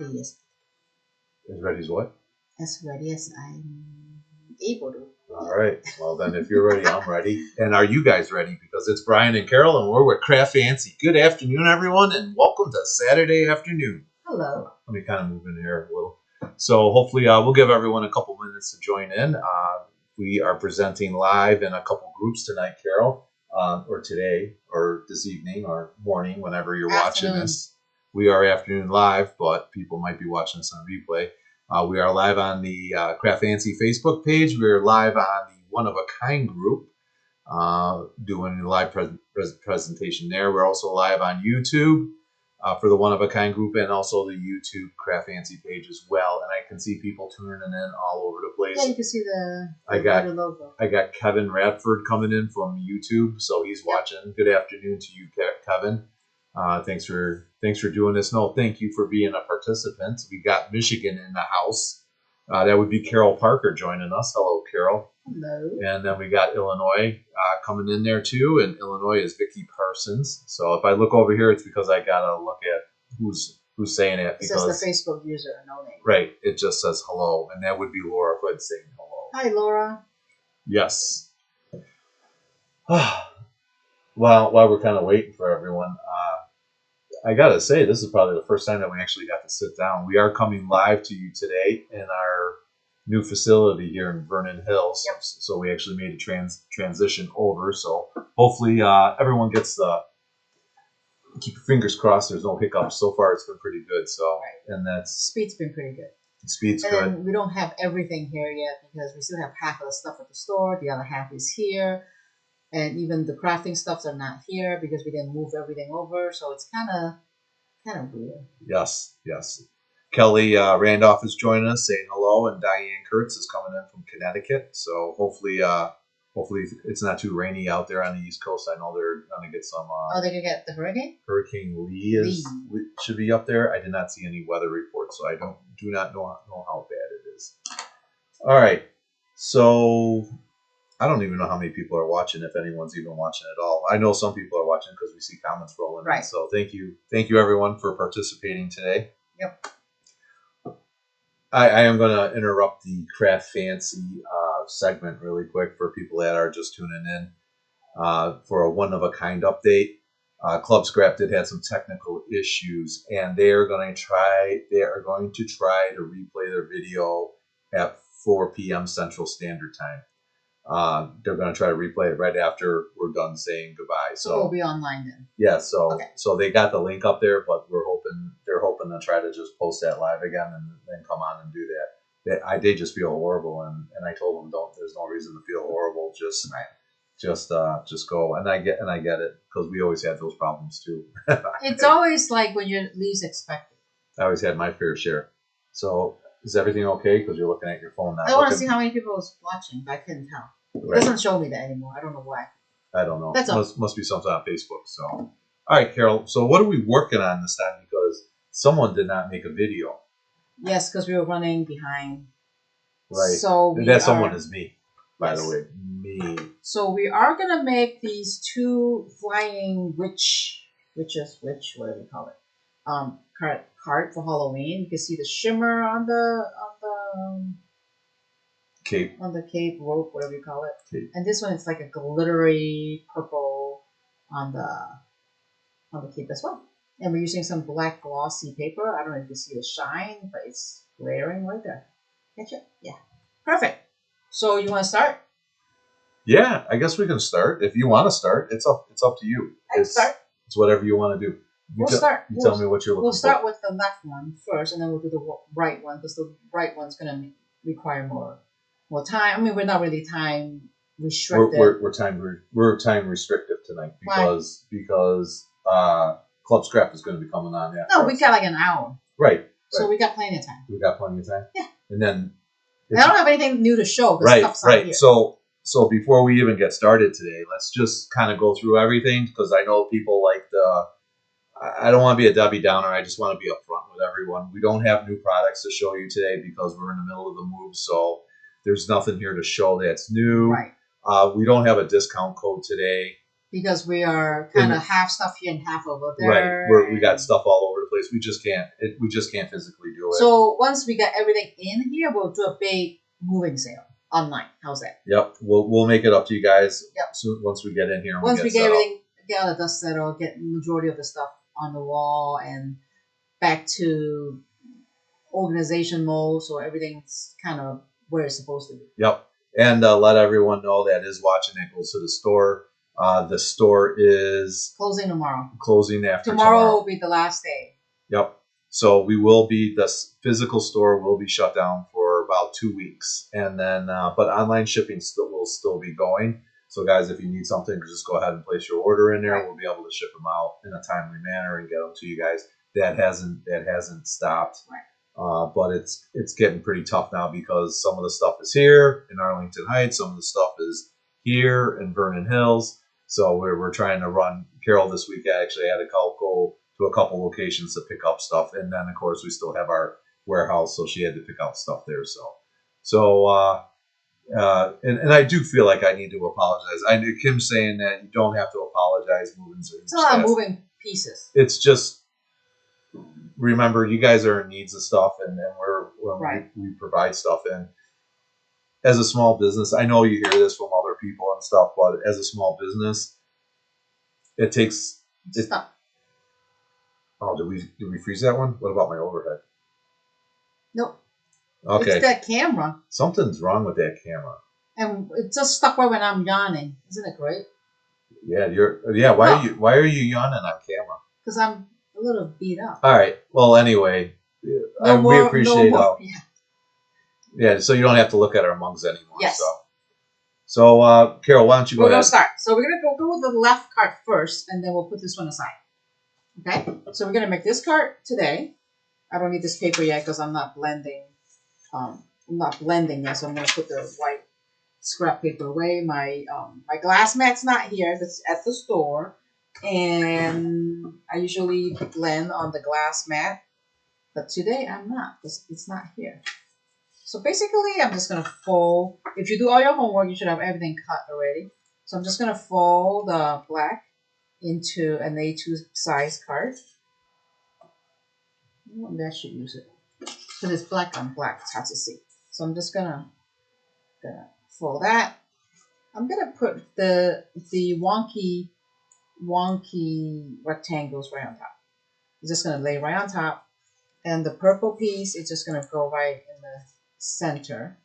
ready as what? As ready as I'm able to. All right. Well, then if you're ready, I'm ready. And are you guys ready? Because it's Brian and Carol, and we're with CraftFancy. Good afternoon, everyone, and welcome to Saturday afternoon. Hello. Let me kind of move in here a little. So hopefully we'll give everyone a couple minutes to join in. We are presenting live in a couple groups tonight, Carol, or today, or this evening, or morning, whenever you're watching this. We are afternoon live, but people might be watching this on replay. We are live on the CraftFancy Facebook page. We are live on the One of a Kind group, doing a live presentation there. We're also live on YouTube for the One of a Kind group, and also the YouTube CraftFancy page as well. And I can see people tuning in all over the place. Yeah, you can see the logo. I got Kevin Radford coming in from YouTube, so he's watching. Good afternoon to you, Kevin. Thanks for doing this. No, thank you for being a participant. We got Michigan in the house. That would be Carol Parker joining us. Hello, Carol. Hello. And then we got Illinois coming in there too. And Illinois is Vicky Parsons. So if I look over here, it's because I gotta look at who's saying it. It says the Facebook user, no name. Right. It just says hello, and that would be Laura Hood saying hello. Hi, Laura. Yes. Well, while we're kind of waiting for everyone, I gotta say, this is probably the first time that we actually got to sit down. We are coming live to you today in our new facility here in Vernon Hills. Yep. So we actually made a transition over. So hopefully everyone gets keep your fingers crossed. There's no hiccups. So far, it's been pretty good. So and that's speed's been pretty good. Speed's good. And we don't have everything here yet because we still have half of the stuff at the store. The other half is here. And even the crafting stuffs are not here because we didn't move everything over, so it's kind of weird. Yes. Kelly Randolph is joining us, saying hello, and Diane Kurtz is coming in from Connecticut. So hopefully it's not too rainy out there on the East Coast. I know they're going to get some. They're going to get the hurricane. Hurricane Lee should be up there. I did not see any weather reports, so I do not know how bad it is. All right, so. I don't even know how many people are watching, if anyone's even watching at all. I know some people are watching because we see comments rolling in. So thank you everyone for participating today. Yep. I am going to interrupt the CraftFancy segment really quick for people that are just tuning in for a one-of-a-kind update. Club Scrap did have some technical issues, and they are going to try to replay their video at 4 p.m. Central Standard Time. They're going to try to replay it right after we're done saying goodbye. So we'll be online then. Yeah. So they got the link up there, but they're hoping to try to just post that live again and then come on and do that. They just feel horrible, and I told them there's no reason to feel horrible. Just go. And I get it because we always had those problems too. It's always like when you're least expected. I always had my fair share. So. Is everything okay? Because you're looking at your phone now. I want to see how many people was watching, but I couldn't tell. Right. It doesn't show me that anymore. I don't know why. I don't know. That's all. Must be something on Facebook. So, all right, Carol. So, what are we working on this time? Because someone did not make a video. Yes, because we were running behind. Right. So someone is me, by the way. Me. So we are gonna make these two flying witches. What do we call it? Card for Halloween. You can see the shimmer on the cape. On the cape, rope, whatever you call it. Cape. And this one is like a glittery purple on the cape as well. And we're using some black glossy paper. I don't know if you can see the shine, but it's glaring right there. Catch it? Yeah. Perfect. So you want to start? Yeah, I guess we can start. If you want to start, it's up to you. It's whatever you want to do. You tell me what you're looking for. We'll start with the left one first, and then we'll do the right one because the right one's going to require more time. I mean, we're not really time restricted. We're time restrictive tonight because Club Scrap is going to be coming on. No, we got like an hour. Right. So we got plenty of time. We got plenty of time. Yeah. And then I don't have anything new to show. Right. Here. So before we even get started today, let's just kind of go through everything because I know people like I don't want to be a Debbie Downer. I just want to be upfront with everyone. We don't have new products to show you today because we're in the middle of the move. So there's nothing here to show that's new. Right. We don't have a discount code today. Because we are kind of half stuff here and half over there. Right. We got stuff all over the place. place. We just can't. We just can't physically do it. So once we get everything in here, we'll do a big moving sale online. How's that? Yep, we'll make it up to you guys. Yep. So once we get in here, and once we get everything, up. get all the dust settled, get majority of the stuff on the wall, and back to organization mode, so everything's kind of where it's supposed to be. Yep, and let everyone know that is watching that goes to the store. The store is closing tomorrow. Closing after tomorrow will be the last day. Yep. So we will be, the physical store will be shut down for about 2 weeks, and then but online shipping will still be going. So guys, if you need something, just go ahead and place your order in there. Right. We'll be able to ship them out in a timely manner and get them to you guys. That hasn't stopped. Right. But it's getting pretty tough now because some of the stuff is here in Arlington Heights, some of the stuff is here in Vernon Hills. So we're trying to run. Carol this week actually had to go to a couple locations to pick up stuff, and then of course we still have our warehouse, so she had to pick up stuff there. And I do feel like I need to apologize. I knew Kim's saying that you don't have to apologize moving certain. It's a lot of moving pieces. It's just, remember, you guys are in needs of stuff, and right. we provide stuff in. As a small business, I know you hear this from other people and stuff, but as a small business, it takes. Stop. Oh, did we freeze that one? What about my overhead? Nope. Okay. It's that camera. Something's wrong with that camera. And it's just stuck right when I'm yawning. Isn't it great? Yeah, why are you yawning on camera? Because I'm a little beat up. All right. Well, anyway, we appreciate yeah, so you don't have to look at our mugs anymore. Yes. So Carol, why don't you go ahead? We're going to start. So we're going to go with the left card first, and then we'll put this one aside. Okay? So we're going to make this card today. I don't need this paper yet because I'm not blending. I'm not blending yet, so I'm going to put the white scrap paper away. My glass mat's not here. It's at the store. And I usually blend on the glass mat. But today I'm not. It's not here. So basically, I'm just going to fold. If you do all your homework, you should have everything cut already. So I'm just going to fold the black into an A2 size card. Maybe I should use it. Because it's black on black. It's hard to see. So I'm just going to fold that. I'm going to put the wonky rectangles right on top. I'm just going to lay right on top. And the purple piece is just going to go right in the center.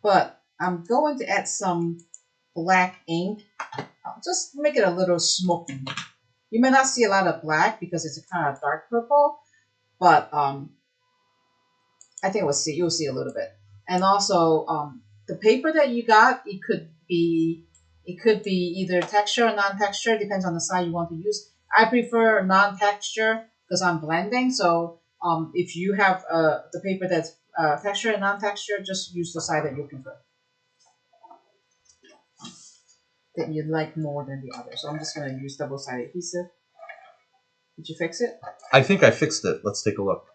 But I'm going to add some black ink. I'll just make it a little smoky. You may not see a lot of black because it's a kind of dark purple, but I think you'll see a little bit. And also the paper that you got, it could be either texture or non-texture, depends on the side you want to use. I prefer non-texture because I'm blending. So if you have the paper that's texture and non-texture, just use the side that you prefer, that you like more than the other. So I'm just going to use double-sided adhesive. Did you fix it? I think I fixed it. Let's take a look.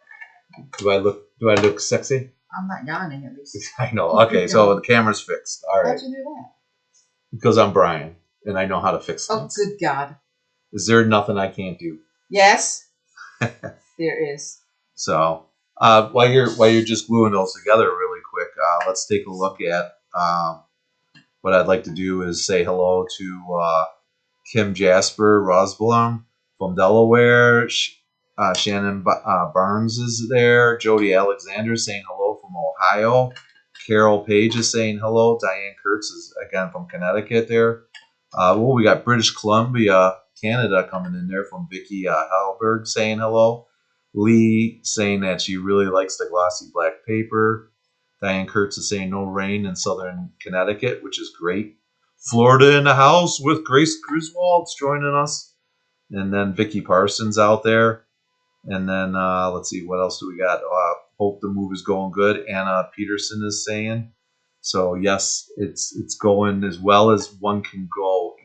Do I look sexy? I'm not yawning, at least. I know. Okay, so the camera's fixed. All right. How'd you do that? Because I'm Brian, and I know how to fix things. Oh, good God. Is there nothing I can't do? Yes. There is. So while you're just gluing those together really quick, let's take a look at what I'd like to do is say hello to Kim Jasper Rosblum from Delaware. Shannon Barnes is there. Jody Alexander saying hello from Ohio. Carol Page is saying hello. Diane Kurtz is again from Connecticut there. We got British Columbia, Canada coming in there from Vicky Hallberg saying hello. Lee saying that she really likes the glossy black paper. Diane Kurtz is saying no rain in southern Connecticut, which is great. Florida in the house with Grace Griswold's joining us. And then Vicky Parsons out there. And then let's see, what else do we got? Hope the move is going good. Anna Peterson is saying. So yes, it's going as well as one can go,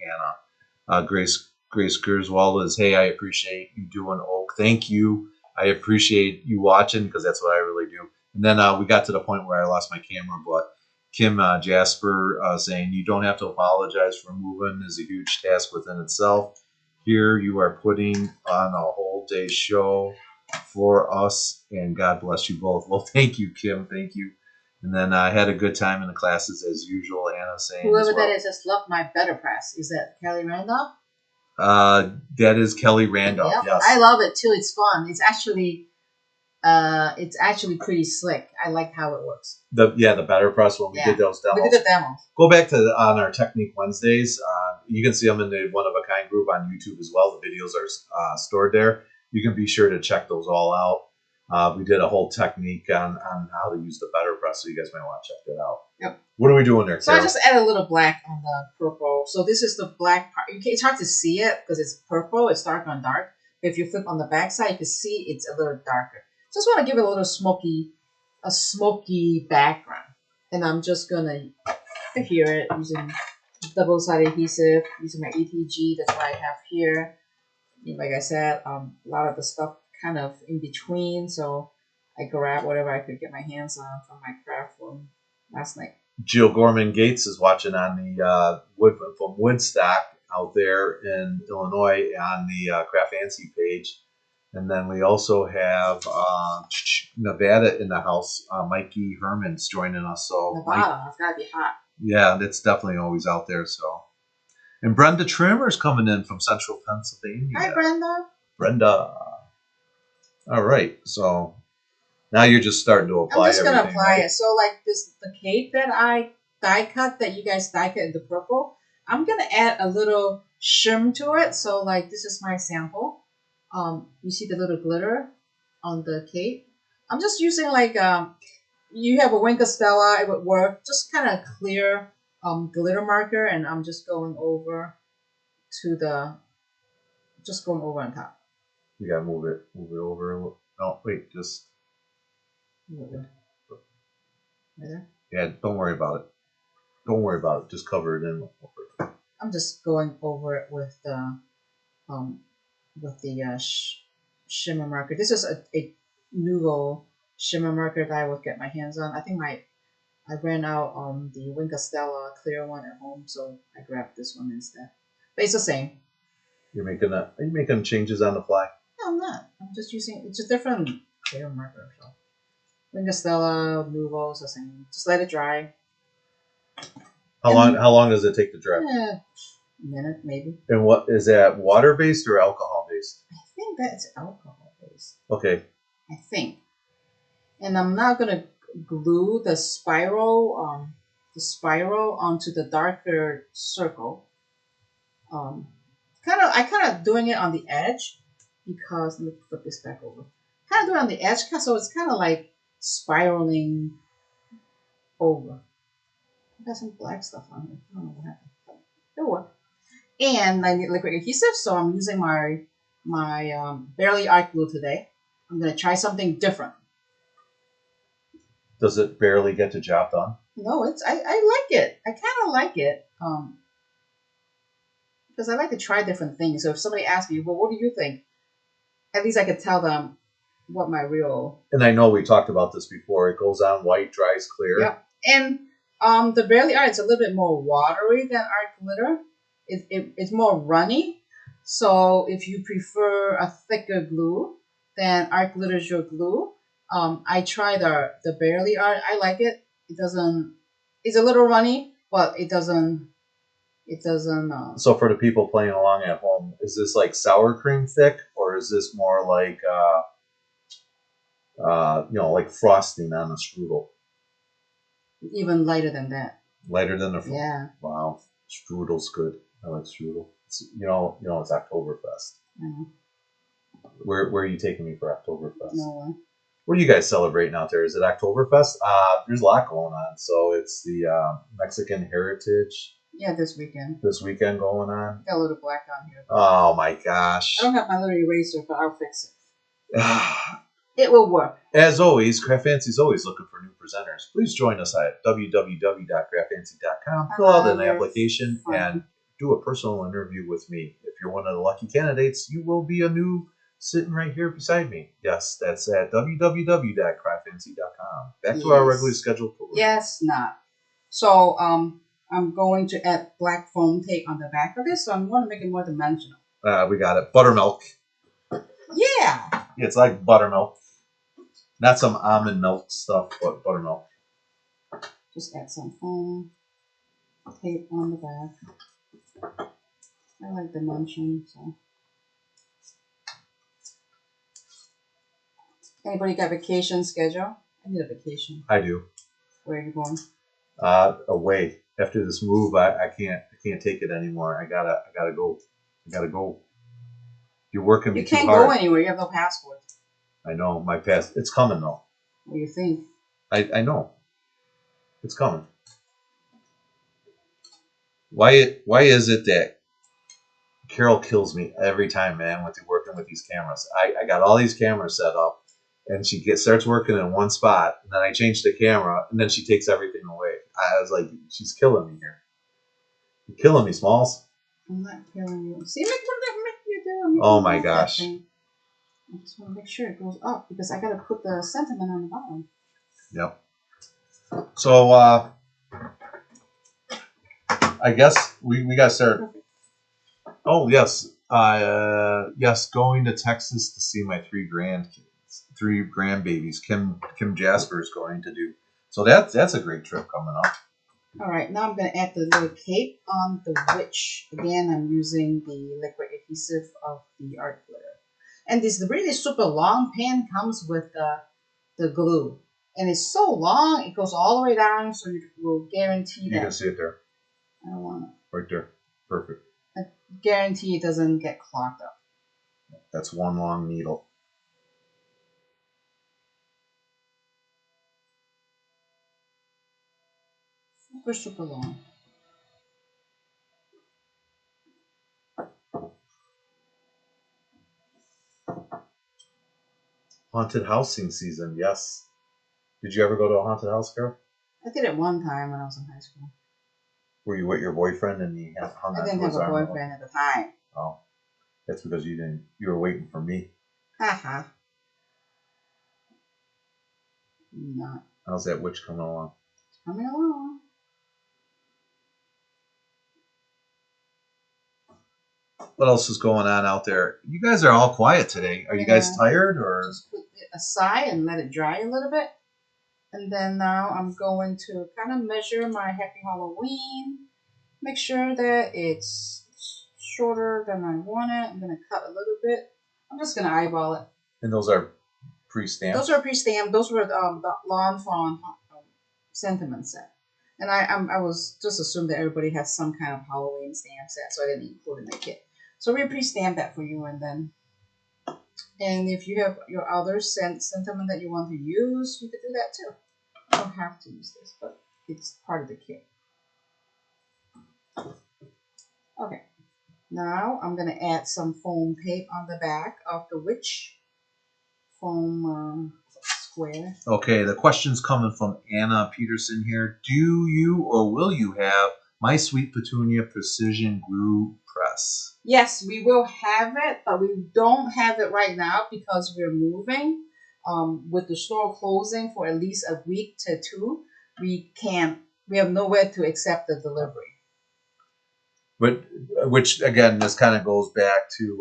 Anna. Grace Griswold is, hey, I appreciate you doing OOAK. Thank you. I appreciate you watching because that's what I really do. And then we got to the point where I lost my camera, but Kim Jasper saying you don't have to apologize for moving is a huge task within itself. here you are putting on a whole day show for us, and God bless you both. Well, thank you, Kim. Thank you. And then I had a good time in the classes as usual. Anna saying Whoever as well. that is just love my better press. Is that Kelly Randolph? That is Kelly Randolph. Yep. Yes, I love it too. It's fun. It's actually pretty slick. I like how it works. the better press when we did those demos. We did the demos. Go back to on our Technique Wednesdays. You can see them in the One of a Kind group on YouTube as well. The videos are stored there. You can be sure to check those all out. We did a whole technique on how to use the better press, so you guys might want to check that out. Yep. What are we doing there, So Carol? I just added a little black on the purple. So this is the black part. It's hard to see it because it's purple. It's dark on dark. But if you flip on the back side, you can see it's a little darker. Just want to give it a little smoky background. And I'm just going to adhere it using double-sided adhesive, using my ETG. That's what I have here. Like I said, a lot of the stuff kind of in between. So I grabbed whatever I could get my hands on from my craft room last night. Jill Gorman Gates is watching on the from Woodstock out there in Illinois on the CraftFancy page. And then we also have Nevada in the house. Mikey Herman's joining us. So Nevada, it's got to be hot. Yeah, that's definitely always out there. So, and Brenda Trimmer's coming in from Central Pennsylvania. Hi, Brenda. Brenda. All right. So now you're just starting to apply. I'm just gonna apply right? it. So like the cape that I die cut, that you guys die cut in the purple, I'm gonna add a little shim to it. So like this is my sample. You see the little glitter on the cape. I'm just using like you have a Wink of Stella, it would work. Just kind of clear glitter marker, and I'm just going over on top. You gotta move it over. No, wait, just Right there. Yeah, don't worry about it. Don't worry about it. Just cover it in. I'm just going over it with the shimmer marker. This is a Nouveau shimmer marker that I would get my hands on. I think I ran out on the Wink of Stella clear one at home, so I grabbed this one instead. But it's the same. Are you making changes on the fly? No, I'm not. I'm just using, it's a different clear marker. So Wink of Stella, Nouveau, it's the same. Just let it dry. How long does it take to dry? A minute, maybe. And what is that, water based or alcohol based? I think that's alcohol based. Okay. I think. And I'm now gonna glue the spiral onto the darker circle. I kind of doing it on the edge because, let me flip this back over. Kind of doing it on the edge, so it's kind of like spiraling over. I got some black stuff on here. I don't know what happened. It'll work. And I need liquid adhesive, so I'm using my Barely Art glue today. I'm gonna try something different. Does it barely get the job done? No, I like it. I kind of like it. Because I like to try different things. So if somebody asks me, well, what do you think? At least I could tell them what my real. And I know we talked about this before. It goes on white, dries clear. Yeah. And the Barely Art is a little bit more watery than Art Glitter. It's more runny. So if you prefer a thicker glue, then Art Glitter is your glue. I tried the Barely Art. I like it. It's a little runny, but it doesn't. So for the people playing along at home, is this like sour cream thick, or is this more like like frosting on a strudel? Even lighter than that. Lighter than the Yeah. Wow, strudel's good. I like strudel. It's, it's Oktoberfest. Mm-hmm. Where are you taking me for Oktoberfest? No. What are you guys celebrating out there? Is it Oktoberfest? There's a lot going on. So it's the Mexican Heritage. Yeah, this weekend. This weekend going on. Got a little black on here. Oh my gosh. I don't have my little eraser, but I'll fix it. It will work. As always, CraftFancy is always looking for new presenters. Please join us at www.craftfancy.com. Fill out an application and do a personal interview with me. If you're one of the lucky candidates, you will be a new sitting right here beside me. Yes, that's at www.craftfancy.com. Back to our regularly scheduled program. Yes, not. So I'm going to add black foam tape on the back of this, so I'm going to make it more dimensional. We got it. Buttermilk. Yeah. It's like buttermilk. Not some almond milk stuff, but buttermilk. Just add some foam tape on the back. I like dimension, so. Anybody got vacation schedule? I need a vacation. I do. Where are you going? Away. After this move, I can't take it anymore. I gotta go. I gotta go. You're working me too hard. You can't go anywhere. You have no passport. I know. My pass. It's coming though. What do you think? I know. It's coming. Why is it that Carol kills me every time, man, with working with these cameras? I got all these cameras set up, and she starts working in one spot, and then I change the camera, and then she takes everything away. I was like, she's killing me here. You're killing me, Smalls. I'm not killing you. See, what did that make you do? Oh my gosh. I just want to make sure it goes up because I got to put the sentiment on the bottom. Yep. So, I guess we got started. Oh, yes. Yes, going to Texas to see my three grandbabies. Kim Jasper is going to do. So that's a great trip coming up. All right, now I'm going to add the little cape on the witch. Again, I'm using the liquid adhesive of the art glitter. And this really super long pen comes with the glue. And it's so long, it goes all the way down, so you will guarantee that. You can see it there. I don't want it. Right there. Perfect. I guarantee it doesn't get clogged up. That's one long needle. Super, super long. Haunted housing season, yes. Did you ever go to a haunted house, Carol? I did it one time when I was in high school. Were you with your boyfriend and he hung I on didn't to his have a arm? boyfriend at the time. Oh, that's because you were waiting for me. Haha. Not How's that witch coming along? coming along. What else is going on out there? You guys are all quiet today. Are you guys tired or? Just put it aside and let it dry a little bit. And then now I'm going to kind of measure my Happy Halloween. Make sure that it's shorter than I want it. I'm going to cut a little bit. I'm just going to eyeball it. And those are pre-stamped? Those are pre-stamped. Those were the Lawn Fawn sentiment set. And I was just assumed that everybody has some kind of Halloween stamp set, so I didn't include it in the kit. So we pre-stamp that for you, and if you have your other sentiment that you want to use, you could do that too. You don't have to use this, but it's part of the kit. Okay, now I'm going to add some foam tape on the back of the witch foam square. Okay, the question's coming from Anna Peterson here. Do you or will you have My Sweet Petunia Precision Glue Press? Yes, we will have it, but we don't have it right now because we're moving. With the store closing for at least a week to two, we have nowhere to accept the delivery. But which again, this kind of goes back to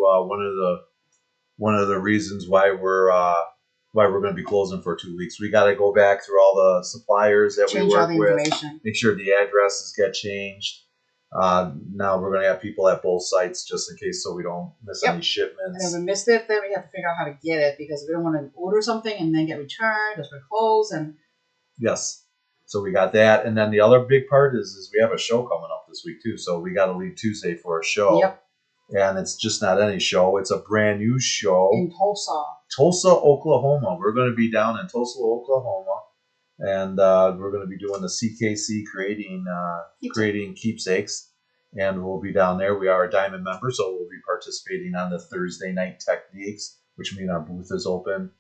one of the reasons why we're going to be closing for 2 weeks. We got to go back through all the suppliers that we work with, make sure the addresses get changed. Now we're going to have people at both sites just in case, so we don't miss any shipments. And if we missed it, then we have to figure out how to get it because we don't want to order something and then get returned because we're closed. And yes, so we got that, and then the other big part is we have a show coming up this week too. So we got to leave Tuesday for a show. Yep. And it's just not any show; it's a brand new show in Tulsa, Oklahoma. We're going to be down in Tulsa, Oklahoma, and we're going to be doing the CKC creating keepsakes, and we'll be down there. We are a Diamond member, so we'll be participating on the Thursday night techniques, which means our booth is open,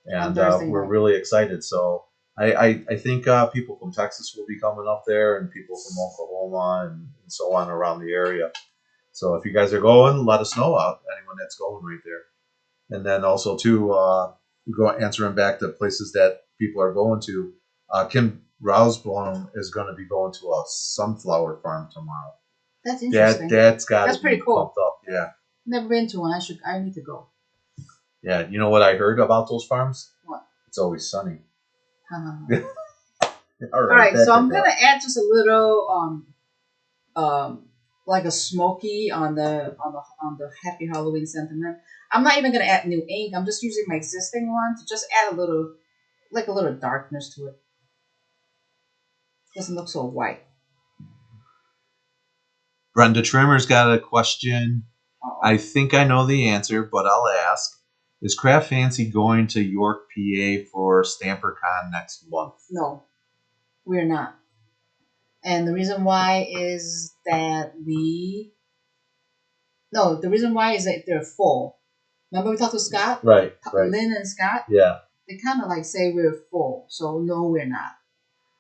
and we're really excited. So I think people from Texas will be coming up there, and people from Oklahoma and so on around the area. So if you guys are going, let us know anyone that's going right there. And then also too, go answering back to places that people are going to. Kim Rausblum is going to be going to a sunflower farm tomorrow. That's interesting. That's pretty cool. Pumped up. Yeah. Never been to one. I need to go. Yeah, you know what I heard about those farms? What? It's always sunny. All All right, back so to I'm that. gonna add just a little like a smoky on the Happy Halloween sentiment. I'm not even gonna add new ink. I'm just using my existing one to just add a little darkness to it. Doesn't look so white. Brenda Trimmer's got a question. Uh-oh. I think I know the answer, but I'll ask. Is CraftFancy going to York, PA for StamperCon next month? No, we're not. And the reason why is that the reason why is that they're full. Remember we talked to Scott? Right. Lynn and Scott? Yeah. They kind of like say we're full. So no, we're not.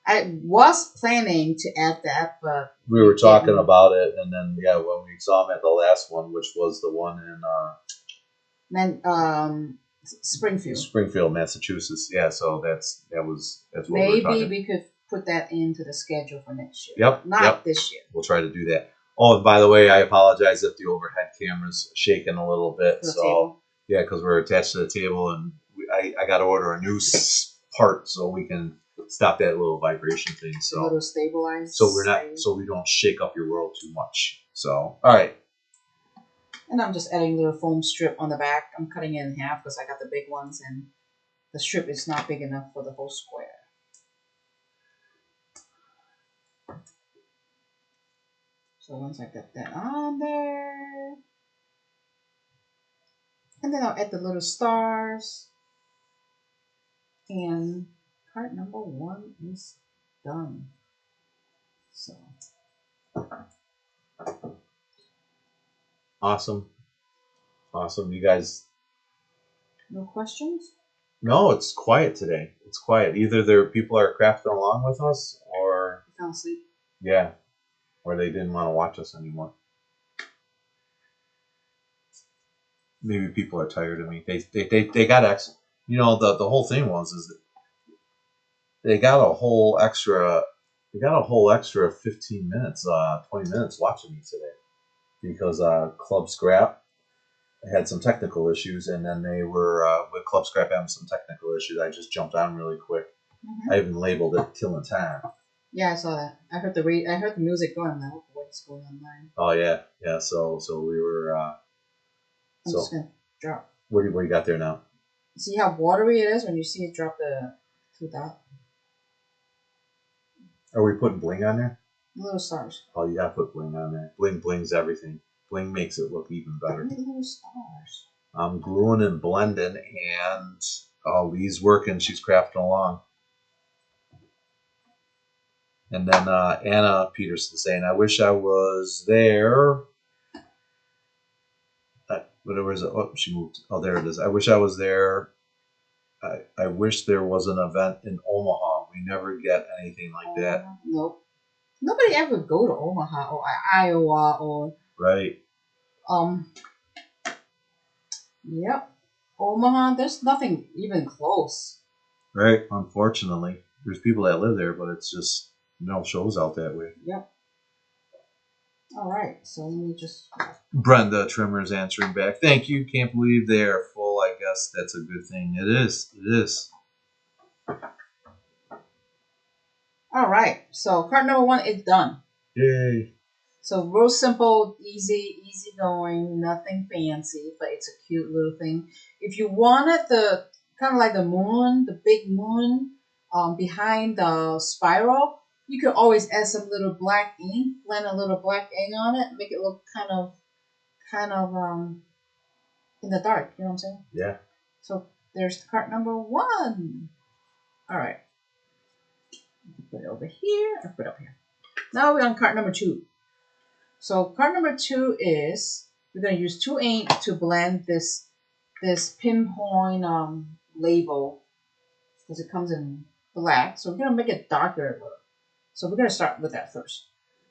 I was planning to add that, but we were talking about it, and then when we saw him at the last one, which was the one in Springfield, Massachusetts. Yeah, so that's what maybe we could put that into the schedule for next year. Yep, not this year. We'll try to do that. Oh, and by the way, I apologize if the overhead camera's shaking a little bit. Yeah, because we're attached to the table, and I got to order a new part so we can stop that little vibration thing. So a little stabilized. So we don't shake up your world too much. So all right. And I'm just adding a little foam strip on the back. I'm cutting it in half because I got the big ones, and the strip is not big enough for the whole square. So once I get that on there, and then I'll add the little stars. And card number 1 is done. So awesome. You guys. No questions? No, it's quiet today. It's quiet. Either people are crafting along with us, or fell asleep. Yeah, or they didn't want to watch us anymore. Maybe people are tired of me. They got the whole thing is that they got a whole extra 15 minutes, 20 minutes watching me today because Club Scrap had some technical issues, and then they were with Club Scrap having some technical issues. I just jumped on really quick. I even labeled it "Killing Time." Yeah, I saw that. I heard the music going. I'm like, what's going on there? Oh yeah. So we were. I'm just gonna drop. What do you got there now? See how watery it is when you see it drop the 2 dots. Are we putting bling on there? Little stars. Oh, you gotta put bling on there. Bling's everything. Bling makes it look even better. Little stars. I'm gluing and blending, and Lee's working. She's crafting along. And then Anna Peterson saying, "I wish I was there." Whatever is it? Oh, she moved. Oh, there it is. I wish I was there. I wish there was an event in Omaha. We never get anything like that. Nope. Nobody ever go to Omaha or Iowa or right. Yep. Omaha. There's nothing even close. Right. Unfortunately, there's people that live there, but it's just no shows out that way. Yep. All right. So let me just. Brenda Trimmer's answering back. Thank you. Can't believe they are full. I guess that's a good thing. It is. All right. So card number 1 is done. Yay. So real simple, easy going, nothing fancy, but it's a cute little thing. If you wanted the kind of like the moon, the big moon, behind the spiral, you could always add some little black ink, blend a little black ink on it, make it look kind of in the dark. You know what I'm saying? Yeah. So there's card number 1. All right. Put it over here. I put it up here. Now we're on card number 2. So card number 2 is we're going to use 2 ink to blend this pinpoint label because it comes in black. So we're going to make it darker a little. So we're going to start with that first.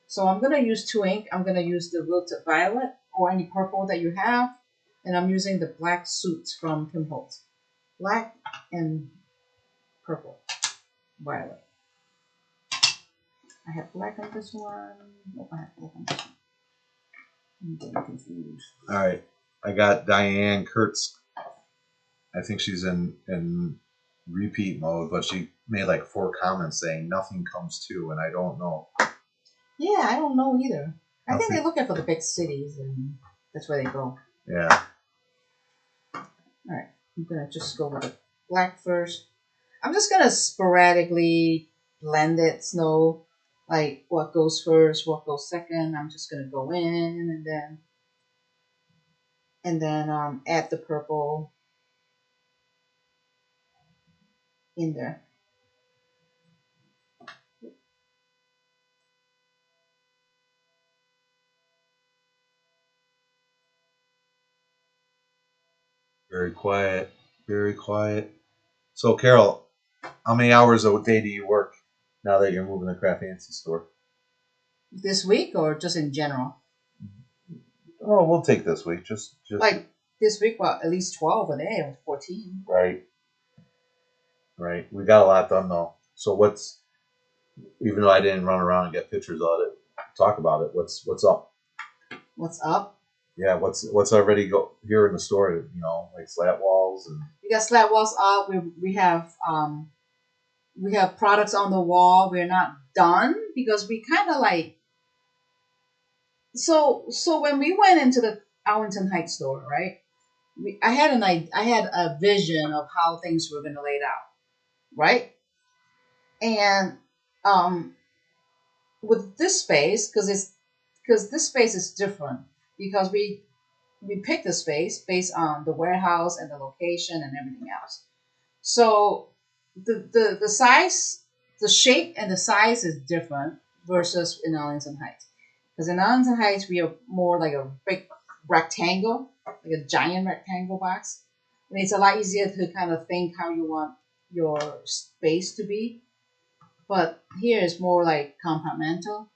So I'm going to use 2 ink. I'm going to use the Wilted Violet or any purple that you have. And I'm using the black Soot from Tim Holtz. Black and purple. Violet. I have black on this one. Nope, I have black on this one. I'm getting confused. All right. I got Diane Kurtz. I think she's in repeat mode, but she made like 4 comments saying nothing comes to, and I don't know. Yeah, I don't know either. I think they're looking for the big cities, and that's where they go. Yeah. All right, I'm gonna just go with the black first. I'm just gonna sporadically blend it, snow, like what goes first, what goes second. I'm just gonna go in and then add the purple in there. Very quiet. Very quiet. So, Carol, how many hours a day do you work now that you're moving the CraftFancy store? This week or just in general? Oh, we'll take this week. Just like this week, well, at least 12 a day or 14. Right. Right. We got a lot done though. So what's, even though I didn't run around and get pictures of it, talk about it. What's up? What's up? Yeah. What's already go here in the store? You know, like slat walls and. We got slat walls up. We have products on the wall. We're not done because we kind of like. So when we went into the Arlington Heights store, right? I had a vision of how things were going to lay out, right? And with this space, because this space is different because we picked the space based on the warehouse and the location and everything else. So the size, the shape and the size is different versus in Arlington Heights. Because in Arlington Heights we are more like a big rectangle, like a giant rectangle box. I mean, it's a lot easier to kind of think how you want your space to be. But here is more like compartmental.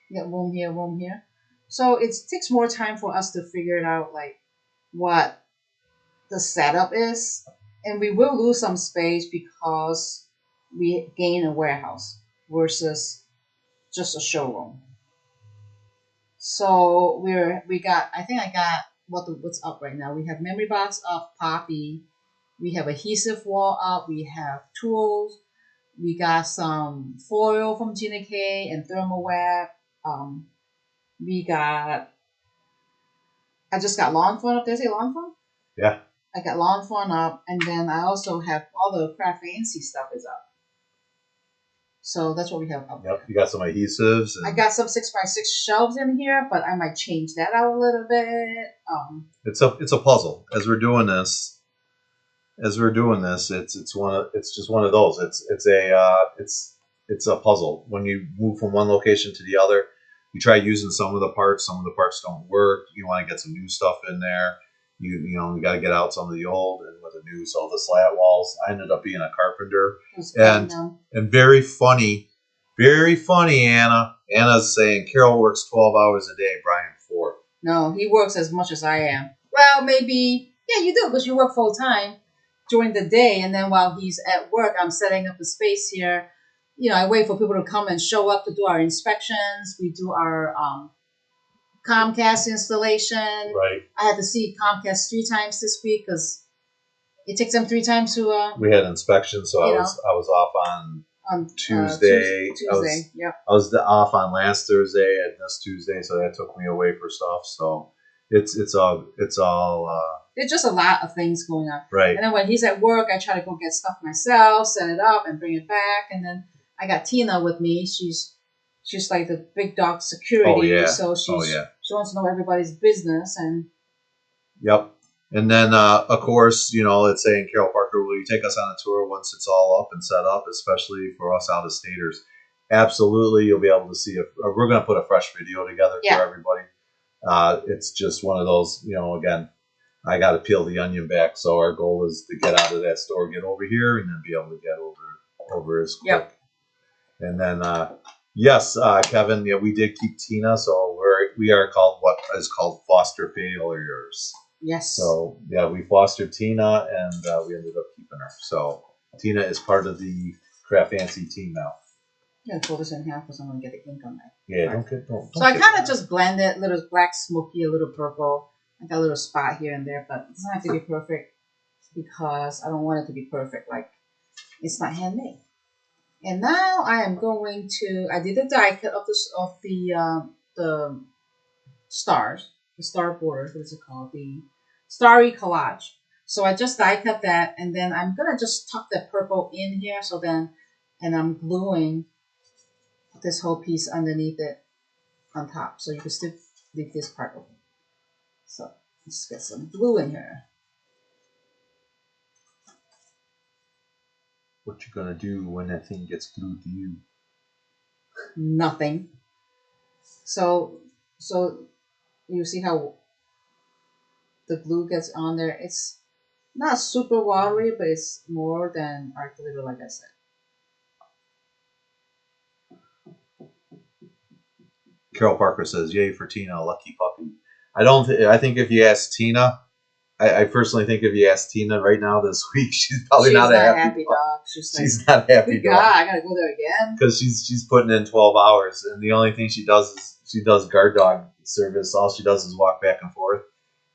You got room here, room here. So it takes more time for us to figure it out, like what the setup is. And we will lose some space because we gain a warehouse versus just a showroom. So I think I got what's up right now. We have memory box up, Poppy. We have adhesive wall up. We have tools. We got some foil from Gina K and thermal web. We got. I just got lawn fawn up. Did I say lawn fawn? Yeah. I got lawn fawn up, and then I also have all the CraftFancy stuff is up. So that's what we have up. Yep. You got some adhesives. I got some 6x6 shelves in here, but I might change that out a little bit. It's a puzzle. As we're doing this, it's just one of those. It's a puzzle. When you move from one location to the other, you try using some of the parts. Some of the parts don't work. You want to get some new stuff in there. You got to get out some of the old and with the new. So the slat walls. I ended up being a carpenter, and very funny, Anna. Anna's saying Carol works 12 hours a day. Brian 4. No, he works as much as I am. Well, maybe you do because you work full time during the day, and then while he's at work, I'm setting up the space here. I wait for people to come and show up to do our inspections. We do our Comcast installation. Right. I had to see Comcast 3 times this week because it takes them 3 times to. We had inspection, so I was off on Tuesday. Yeah. I was off on last Thursday and this Tuesday, so that took me away for stuff. So it's all. There's just a lot of things going on. Right. And then when he's at work, I try to go get stuff myself, set it up, and bring it back. And then I got Tina with me. She's like the big dog security. Oh, yeah. So she wants to know everybody's business. And yep. And then, of course, it's saying, Carol Parker, will you take us on a tour once it's all up and set up, especially for us out-of-staters? Absolutely. You'll be able to see it. We're going to put a fresh video together for everybody. It's just one of those, again, I got to peel the onion back. So our goal is to get out of that store, get over here, and then be able to get over as quick. Yep. And then, yes, Kevin, we did keep Tina, so we are called what is called foster failures. Yes. So we fostered Tina, and we ended up keeping her. So Tina is part of the CraftFancy team now. I'm gonna fold this in half because I'm gonna get the ink on that. Yeah, right. don't So I kind of just blend it, a little black smoky, a little purple. I got a little spot here and there, but it doesn't have to be perfect because I don't want it to be perfect. Like it's not handmade. And now I am going to. I did a die cut of the stars, the star border. What is it called? The starry collage. So I just die cut that, and then I'm gonna just tuck that purple in here. So then, and I'm gluing this whole piece underneath it on top, so you can still leave this part open. So let's get some glue in here. What you gonna do when that thing gets glued to you? Nothing. So you see how the glue gets on there. It's not super watery, but it's more than art glitter, like I said. Carol Parker says, "Yay for Tina, lucky puppy." I don't. I think if you ask Tina, I personally think if you ask Tina right now this week, she's probably not a happy dog. She's not a happy dog. God, I gotta go there again. Because she's putting in 12 hours, and the only thing she does is she does guard dog service. All she does is walk back and forth.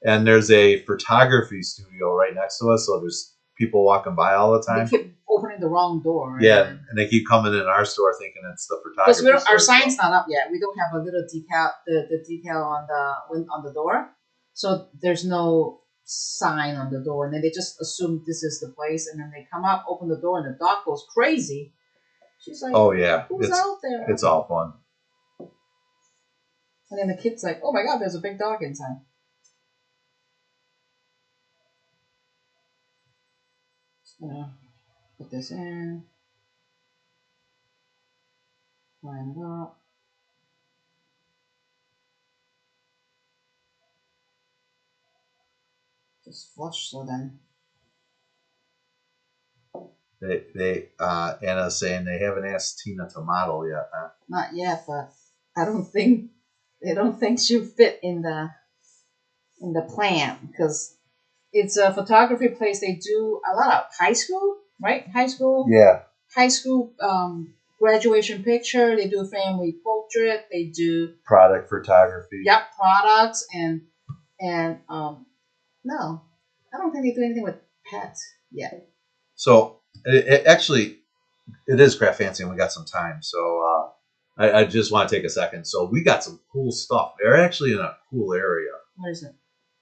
And there's a photography studio right next to us, so there's people walking by all the time. They keep opening the wrong door. Right? Yeah, and they keep coming in our store thinking it's the photography. Because our sign's not up yet. We don't have a little decal, the decal on the door, so there's no sign on the door, and then they just assume this is the place, and then they come up, open the door, and the dog goes crazy. She's like, "Oh yeah, who's out there?" It's all fun. And then the kid's like, "Oh my God, there's a big dog inside." Just gonna put this in, line it up. Just flush, so then. Anna's saying they haven't asked Tina to model yet, huh? Not yet, but I don't think she'll fit in the plan because it's a photography place. They do a lot of high school, right? Yeah. High school graduation picture. They do family portrait. They do product photography. Yep, products and no, I don't think they do anything with pets yet. So it actually is CraftFancy, and we got some time. So I just want to take a second. So we got some cool stuff. They're actually in a cool area. What is it?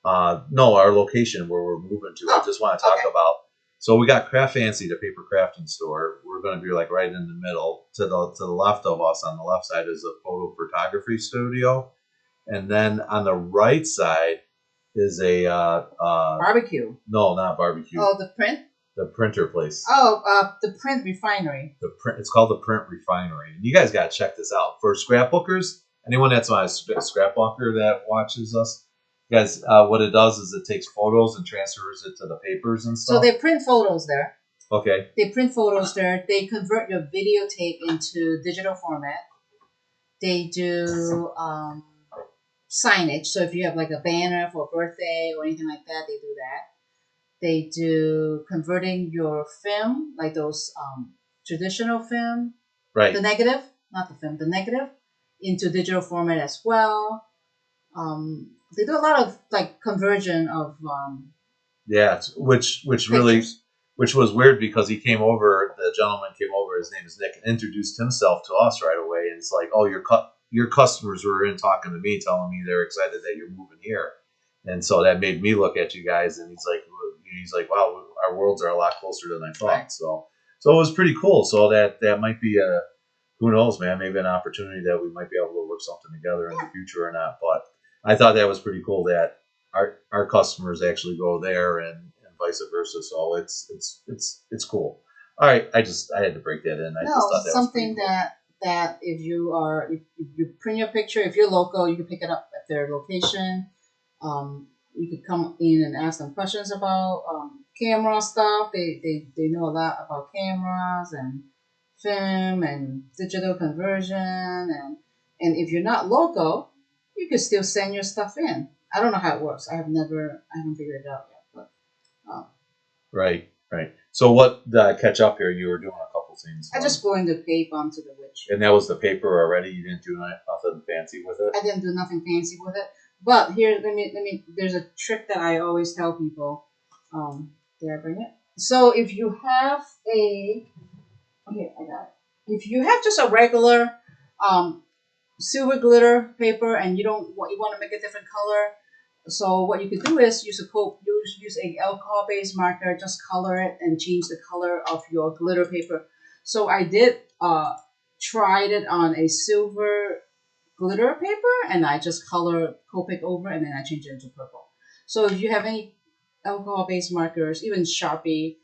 No, our location where we're moving to. I just want to talk about. So we got CraftFancy, the paper crafting store. We're going to be like right in the middle. To the left of us, on the left side, is a photo photography studio, and then on the right side is a barbecue. No, not barbecue. Oh, the print. The printer place. Oh, the print refinery. It's called the Print Refinery. You guys got to check this out. For scrapbookers, anyone that's on a scrapbooker that watches us, guys, what it does is it takes photos and transfers it to the papers and stuff. So they print photos there. Okay. They print photos there. They convert your videotape into digital format. They do signage. So if you have like a banner for a birthday or anything like that, they do that. They do converting your film, like those traditional film, right? The negative, not the film, the negative, into digital format as well. They do a lot of like conversion of. Yeah, which really, which was weird because he came over. The gentleman came over. His name is Nick, and introduced himself to us right away. And it's like, oh, your customers were in talking to me, telling me they're excited that you're moving here, and so that made me look at you guys. And he's like, wow, our worlds are a lot closer than I thought. Right. So it was pretty cool. So that might be a, who knows, man, maybe an opportunity that we might be able to work something together in the future or not. But I thought that was pretty cool that our customers actually go there and vice versa. So it's cool. All right, I had to break that in. I just thought that something was pretty cool. that if you print your picture, if you're local, you can pick it up at their location. You could come in and ask them questions about camera stuff. They know a lot about cameras and film and digital conversion, and if you're not local, you could still send your stuff in. I don't know how it works. I haven't figured it out yet. But right. So what catch up here? You were doing a couple things. I just going the tape onto the witch. And that was the paper already. You didn't do nothing fancy with it. I didn't do nothing fancy with it. But here, let me. There's a trick that I always tell people. Did I bring it? So if you have a, here I got it. If you have just a regular um silver glitter paper and you don't want, you want to make a different color, so what you could do is use a alcohol based marker, just color it and change the color of your glitter paper. So I did tried it on a silver glitter paper and I just color Copic over and then I change it into purple. So if you have any alcohol based markers, even Sharpie,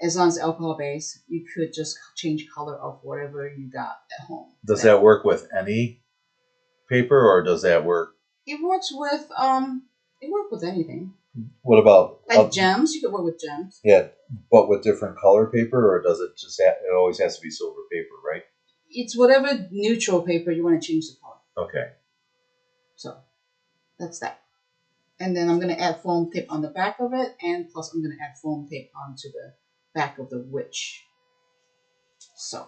as long as alcohol based, you could just change color of whatever you got at home. Does that work with any paper, or does that work? It works with anything. What about Like gems? You could work with gems. Yeah, but with different color paper, or does it just it always has to be silver paper, right? It's whatever neutral paper you want to change the color. Okay. So that's that. And then I'm going to add foam tape on the back of it, and plus I'm going to add foam tape onto the back of the witch. So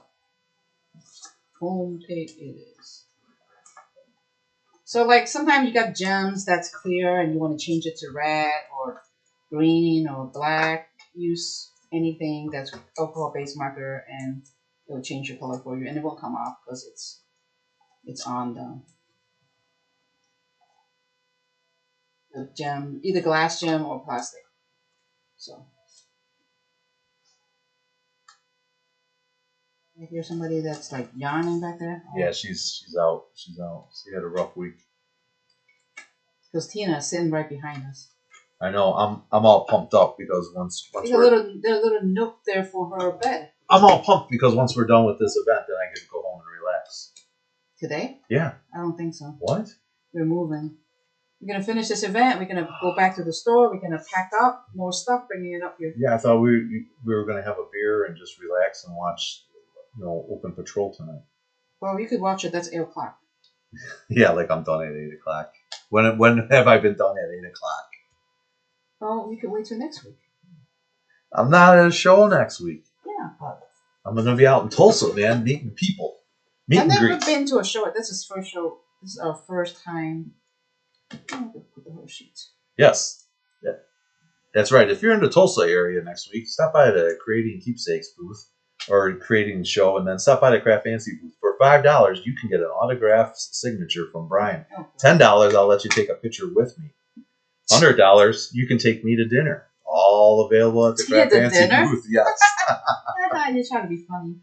foam tape it is. So like sometimes you got gems that's clear and you want to change it to red or green or black. Use anything that's alcohol based marker and it will change your color for you, and it won't come off because it's on the gem, either glass gem or plastic. So I hear somebody that's like yawning back there. Yeah, she's out. She's out. She had a rough week. Because Tina is sitting right behind us. I know. I'm all pumped up because once there's a little nook there for her bed. I'm all pumped because once we're done with this event, then I get to go home and relax. Today? Yeah. I don't think so. What? We're moving. We're gonna finish this event. We're gonna go back to the store. We're gonna pack up more stuff, bringing it up here. Yeah, I thought we were gonna have a beer and just relax and watch, Open Patrol tonight. Well, you could watch it. That's 8 o'clock. Yeah, like I'm done at 8 o'clock. When have I been done at 8 o'clock? Oh, we could wait till next week. I'm not at a show next week. Yeah, but I'm gonna be out in Tulsa, man, meeting people. I've never been to a show. This is first show. This is our first time. I'm gonna put the whole sheet. Yes. Yeah. That's right. If you're in the Tulsa area next week, stop by the Creating Keepsakes booth or Creating Show, and then stop by the CraftFancy booth. For $5, you can get an autographed signature from Brian. Okay. $10, I'll let you take a picture with me. $100, you can take me to dinner. All available at the CraftFancy booth. Yes. I thought you were trying to be funny.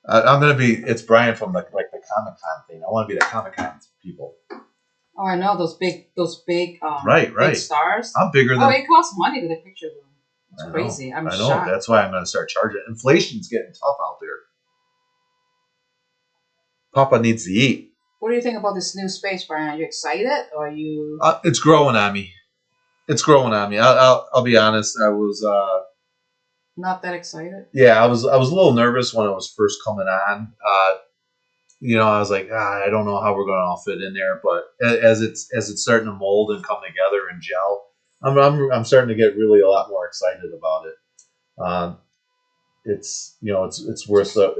I'm gonna be. It's Brian from the Comic-Con thing. I want to be the Comic-Con people. Oh, I know those big right big stars. I'm bigger than. Oh, it costs money to take pictures of them. It's crazy. I'm I know. shocked. That's why I'm gonna start charging. Inflation's getting tough out there. Papa needs to eat. What do you think about this new space, Brian? Are you excited, or are you? It's growing on me. I'll be honest. I was. Not that excited. Yeah, I was a little nervous when it was first coming on. I was like, I don't know how we're going to all fit in there. But as it's starting to mold and come together and gel, I'm starting to get really a lot more excited about it. It's worth a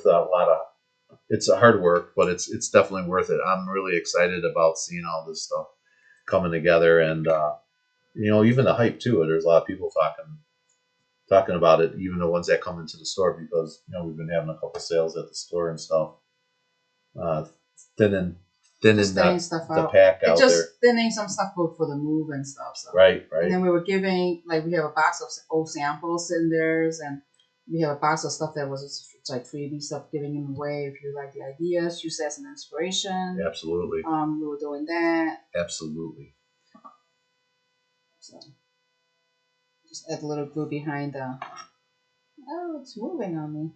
lot of. It's a hard work, but it's definitely worth it. I'm really excited about seeing all this stuff coming together, and even the hype too. There's a lot of people talking about it, even the ones that come into the store, because we've been having a couple sales at the store and stuff. Thinning stuff the out. pack out there. Just thinning some stuff for the move and stuff. So. Right. And then we were giving, we have a box of old samples in there, and we have a box of stuff that was like freebie stuff, giving them away if you like the ideas, use that as an inspiration. Absolutely. We were doing that. Absolutely. So just add a little glue behind the. Oh, it's moving on me.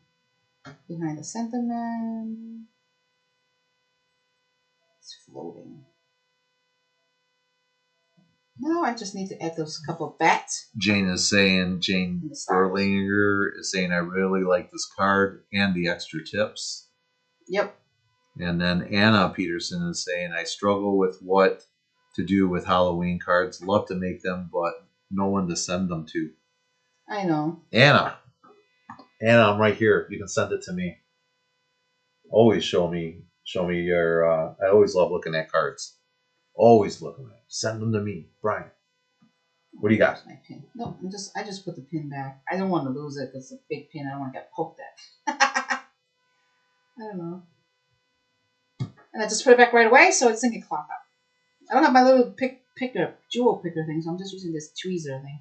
Behind the sentiment. It's floating. Now I just need to add those couple of bats. Jane Berlinger is saying, I really like this card and the extra tips. Yep. And then Anna Peterson is saying, I struggle with what to do with Halloween cards. Love to make them, but no one to send them to. I know. Anna, I'm right here. You can send it to me. Always show me Show me your. I always love looking at cards. Always looking at. Send them to me, Brian. What do you got? My pin. No, I just put the pin back. I don't want to lose it because it's a big pin. I don't want to get poked at. I don't know. And I just put it back right away so it doesn't get clogged up. I don't have my little jewel picker thing, so I'm just using this tweezer thing.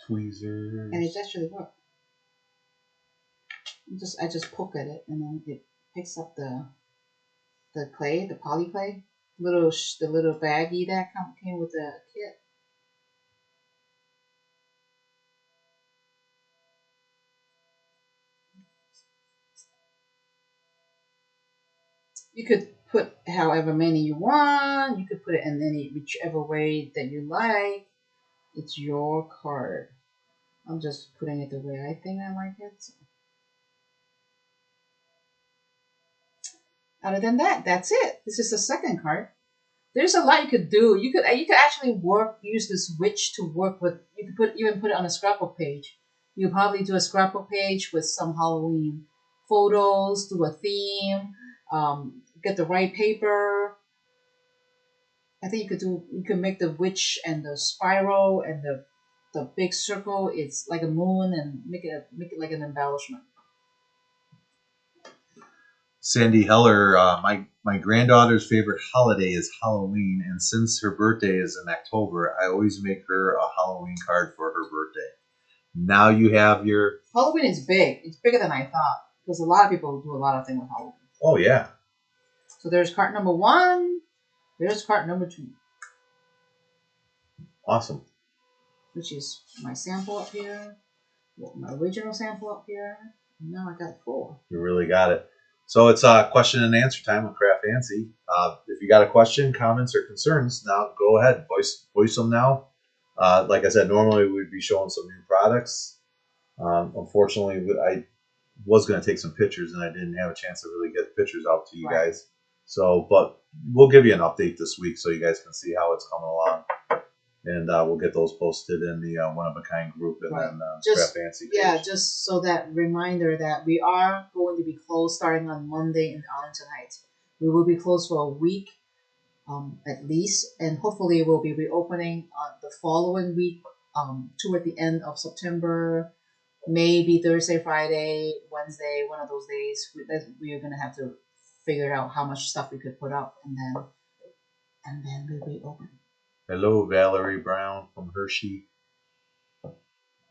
Tweezers. And it actually worked. I just poke at it, and then it picks up the clay, the poly clay, the little baggie that came with the kit. You could put however many you want. You could put it in whichever way that you like. It's your card. I'm just putting it the way I think I like it. So. Other than that, that's it. This is the second card. There's a lot you could do. You could actually use this witch to work with. You could even put it on a scrapbook page. You could probably do a scrapbook page with some Halloween photos, do a theme, get the right paper. I think you could make the witch and the spiral and the big circle. It's like a moon, and make it like an embellishment. Sandy Heller, my granddaughter's favorite holiday is Halloween, and since her birthday is in October, I always make her a Halloween card for her birthday. Now you have your... Halloween is big. It's bigger than I thought, because a lot of people do a lot of things with Halloween. Oh, yeah. So there's card number 1. There's card number 2. Awesome. Which is my sample up here. My original sample up here. And now I got 4. You really got it. So it's question and answer time with CraftFancy. If you got a question, comments, or concerns, now go ahead. Voice them now. Like I said, normally we'd be showing some new products. Unfortunately, I was going to take some pictures, and I didn't have a chance to really get pictures out to you guys. So, but we'll give you an update this week so you guys can see how it's coming along. And we'll get those posted in the One of a Kind group and then CraftFancy page. Yeah, just so that reminder that we are going to be closed starting on Monday in Arlington Heights. We will be closed for a week at least, and hopefully we'll be reopening the following week toward the end of September, maybe Thursday, Friday, Wednesday, one of those days. We are going to have to figure out how much stuff we could put up, and then we'll reopen. Hello, Valerie Brown from Hershey.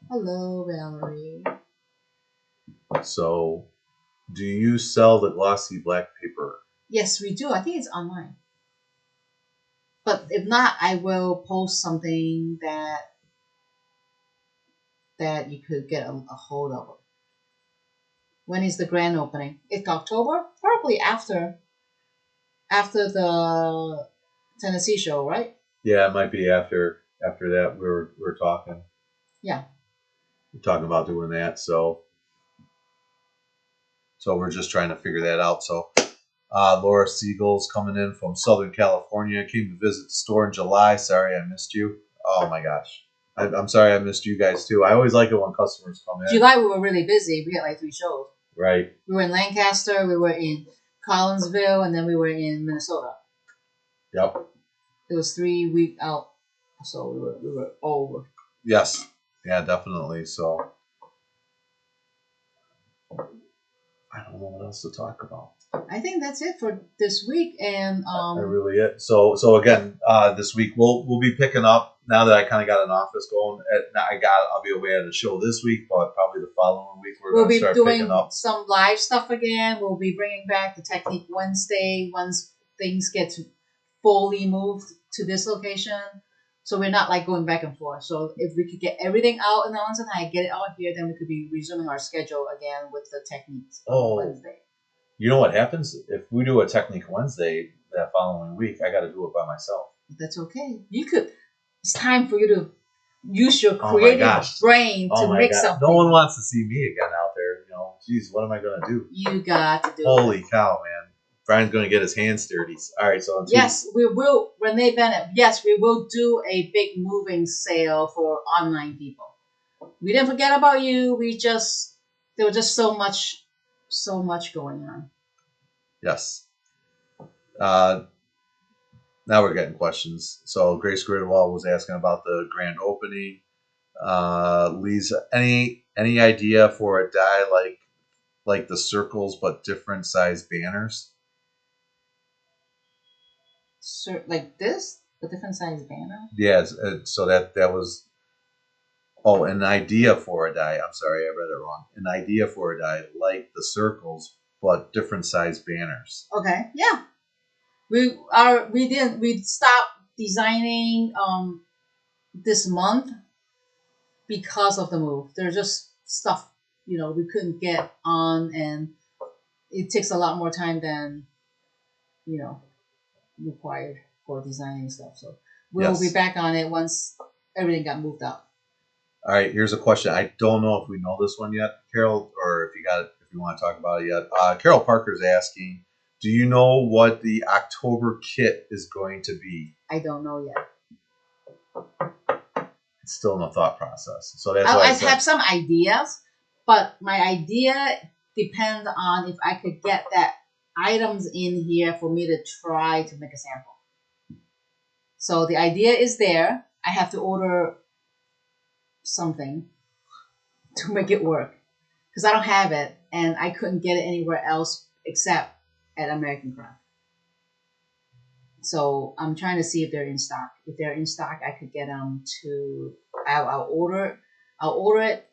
Hello, Valerie. So, do you sell the glossy black paper? Yes, we do. I think it's online. But if not, I will post something that you could get a hold of. When is the grand opening? It's October? Probably after the Tennessee show, right? Yeah, it might be after that. We're talking. Yeah. We're talking about doing that. So we're just trying to figure that out. So Laura Siegel's coming in from Southern California. Came to visit the store in July. Sorry I missed you. Oh my gosh. I'm sorry I missed you guys too. I always like it when customers come in. July we were really busy. We had like 3 shows. Right. We were in Lancaster, we were in Collinsville, and then we were in Minnesota. Yep. It was 3 weeks out, so we were over. Yes. Yeah, definitely. So I don't know what else to talk about. I think that's it for this week, and That really it. So again, this week we'll be picking up now that I kind of got an office going. I'll be away at a show this week, but probably the following week we'll be start doing picking up some live stuff again. We'll be bringing back the Technique Wednesday once things get fully moved to this location. So we're not like going back and forth. So if we could get everything out in Arlington Heights, get it out here, then we could be resuming our schedule again with the Techniques Wednesday. You know what happens? If we do a Technique Wednesday that following week, I got to do it by myself. That's okay. It's time for you to use your creative brain to make something. No one wants to see me again out there. You know, geez, what am I going to do? You got to do it. Holy cow, man. Brian's going to get his hands dirty. All right, so yes, we will. Renee Bennett. Yes, we will do a big moving sale for online people. We didn't forget about you. There was just so so much going on. Yes. Now we're getting questions. So Grace Gridwell was asking about the grand opening. Lisa, any idea for a die like the circles but different size banners? So, like this, a different size banner. Yes. So that was an idea for a die. I'm sorry, I read it wrong. An idea for a die like the circles but different size banners. Okay, yeah. We stopped designing this month because of the move. There's just stuff we couldn't get on, and it takes a lot more time than required for designing stuff. So we'll be back on it once everything got moved up. All right, here's a question. I don't know if we know this one yet, Carol, or if you want to talk about it yet. Carol Parker's asking, do you know what the October kit is going to be? I don't know yet. It's still in the thought process. So that's why I have some ideas, but my idea depends on if I could get that items in here for me to try to make a sample. So the idea is there. I have to order something to make it work because I don't have it and I couldn't get it anywhere else except at American Craft. So I'm trying to see if they're in stock. If they're in stock, I could get them to. I'll order it,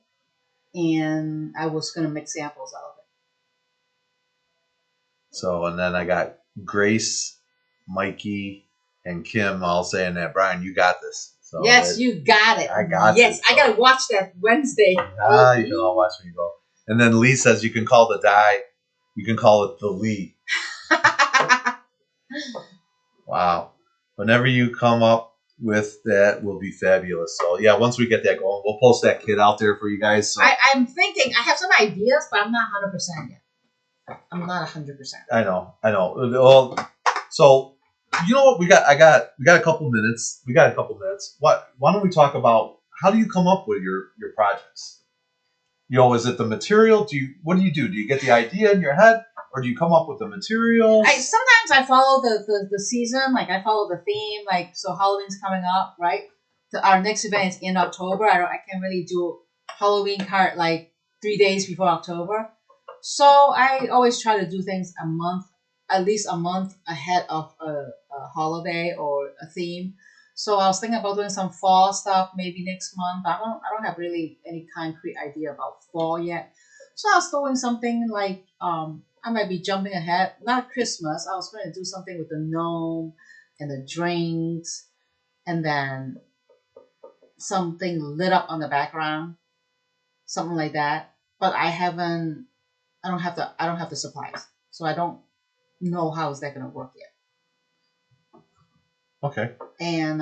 and I was gonna make samples out of it. So and then I got Grace, Mikey, and Kim all saying that Brian, you got this. So yes, you got it. I got yes, this. I gotta watch that Wednesday. You can all watch me go. And then Lee says you can call the die. You can call it the Lee. Wow. Whenever you come up with that will be fabulous. So yeah, once we get that going, we'll post that kit out there for you guys. So. I'm thinking, I have some ideas, but I'm not 100% yet. I'm not 100%. I know. Well, so you know what we got? We got a couple minutes. Why don't we talk about how do you come up with your projects? Is it the material? What do you do? Do you get the idea in your head? Or do you come up with the materials? Sometimes I follow the season, like I follow the theme, like so Halloween's coming up, right? Our next event is in October. I can't really do Halloween card like 3 days before October. So I always try to do things at least a month ahead of a holiday or a theme. So I was thinking about doing some fall stuff maybe next month. I don't have really any concrete idea about fall yet. So I was doing something like I might be jumping ahead. Not Christmas. I was going to do something with the gnome and the drinks, and then something lit up on the background, something like that. But I don't have the supplies, so I don't know how is that going to work yet. Okay. And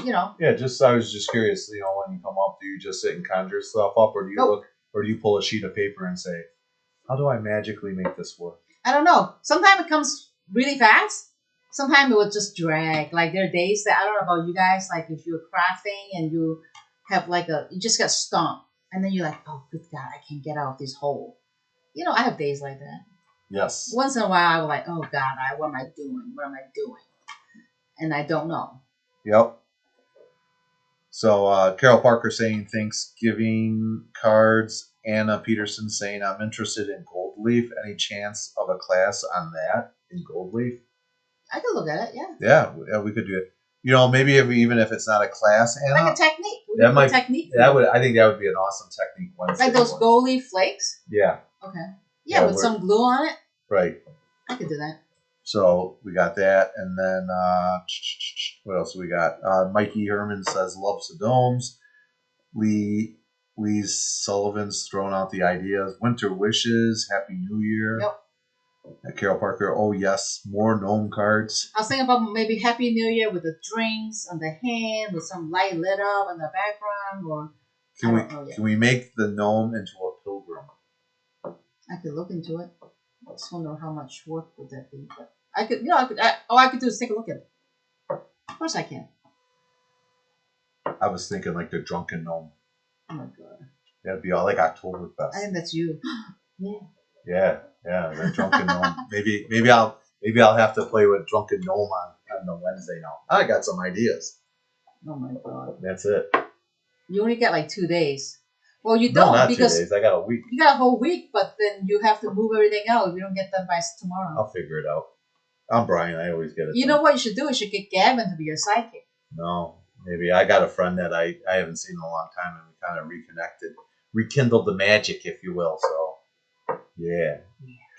Yeah, I was just curious. When you come up, do you just sit and conjure stuff up, or do you or do you pull a sheet of paper and say, how do I magically make this work? I don't know. Sometimes it comes really fast. Sometimes it will just drag. Like there are days that I don't know about you guys. Like if you're crafting and you have you just got stumped, and then you're like, oh, good God, I can't get out of this hole. I have days like that. Yes. Once in a while, I was like, oh God, what am I doing? What am I doing? And I don't know. Yep. So Carol Parker saying Thanksgiving cards. Anna Peterson saying I'm interested in gold leaf. Any chance of a class on that in gold leaf? I could look at it. Yeah. Yeah, we could do it. Maybe even if it's not a class, Anna, like a technique. I think that would be an awesome technique. Wednesday like those gold leaf flakes. Yeah. Okay. Yeah, with some glue on it. Right. I could do that. So we got that, and then what else we got? Mikey Herman says loves the domes. Lee Sullivan's throwing out the ideas. Winter wishes. Happy New Year. Yep. Carol Parker. Oh yes, more gnome cards. I was thinking about maybe Happy New Year with the drinks on the hand, with some light lit up in the background, or can we make the gnome into a pilgrim? I could look into it. I just wonder how much work would that be. But I could, I could do is take a look at it. Of course I can. I was thinking like the drunken gnome. Oh my God. That'd be all like Oktoberfest. I think that's you. Yeah. Yeah, yeah, the drunken gnome. Maybe I'll have to play with drunken gnome on the Wednesday now. I got some ideas. Oh my god. That's it. You only get like 2 days. Well, you No, don't not because 2 days. I got a week. you got a whole week, but then you have to move everything out if you don't get done by tomorrow. I'll figure it out. I'm Brian. I always get it. You done. know what you should do? You should get Gavin to be your sidekick. No, maybe I got a friend that I haven't seen in a long time, and we kind of rekindled the magic, if you will. So, yeah.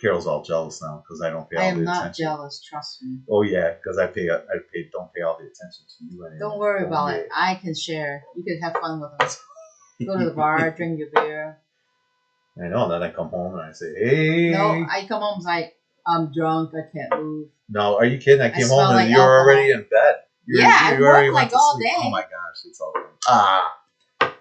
Carol's all jealous now because I don't pay all the attention. I am not jealous, trust me. Oh yeah, because I don't pay all the attention to you anymore. Don't worry about it. I can share. You can have fun with us. Go to the bar, drink your beer. I know, and then I come home and I say, hey. No, I come home and like, I'm drunk, I can't move. No, are you kidding? I came home and like you were already in bed. I work like all day. Oh my gosh, it's all good.